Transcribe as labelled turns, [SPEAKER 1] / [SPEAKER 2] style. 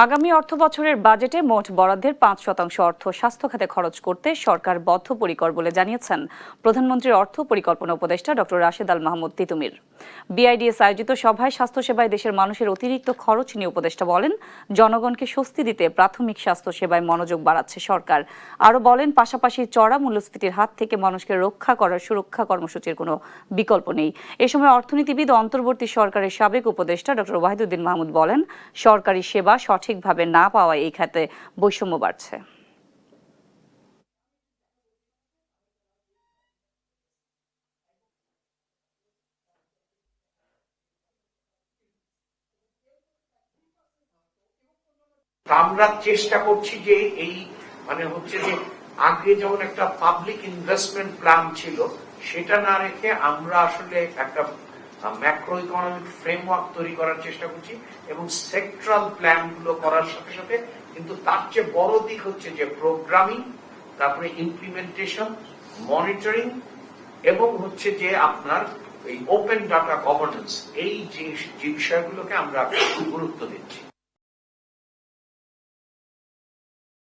[SPEAKER 1] আগামী অর্থবছরের বাজেটে মোট বরাদ্দের ৫% অর্থ স্বাস্থ্য খাতে খরচ করতে সরকার বদ্ধপরিকর বলে জানিয়েছেন প্রধানমন্ত্রীর অর্থ পরিকল্পনা উপদেষ্টা ডক্টর রাশেদ আল মাহমুদ তিতুমির। বিআইডিএস আয়োজিত সভায় স্বাস্থ্যসেবায় দেশের মানুষের অতিরিক্ত খরচ নিয়ে উপদেষ্টা বলেন, জনগণকে স্বস্তি দিতে প্রাথমিক স্বাস্থ্যসেবায় মনোযোগ বাড়াচ্ছে সরকার। আরও বলেন, পাশাপাশি চড়া মূল্যস্ফীতির হাত থেকে মানুষকে রক্ষা করার সুরক্ষা কর্মসূচির কোনো বিকল্প নেই। এ সময় অর্থনীতিবিদ ও অন্তর্বর্তী সরকারের সাবেক উপদেষ্টা ডক্টর ওয়াহিদুদ্দিন মাহমুদ বলেন, সরকারি সেবা সঠিকভাবে না পাওয়ায় এই খাতে বৈষম্য বাড়ছে।
[SPEAKER 2] আমরা চেষ্টা করছি যে এই হচ্ছে যে আগে যেমন একটা পাবলিক ইনভেস্টমেন্ট প্ল্যান ছিল, সেটা না রেখে আমরা আসলে একটা ম্যাক্রো ইকোনমিক ফ্রেমওয়ার্ক তৈরি করার চেষ্টা করছি এবং সেক্টরাল প্ল্যান গুলো করার সাথে সাথে কিন্তু তার চেয়ে বড় দিক হচ্ছে যে প্রোগ্রামিং, তারপরে ইমপ্লিমেন্টেশন, মনিটরিং এবং হচ্ছে যে আপনার এই ওপেন ডাটা গভর্নেন্স, এই যে বিষয়গুলোকে আমরা গুরুত্ব দিচ্ছি।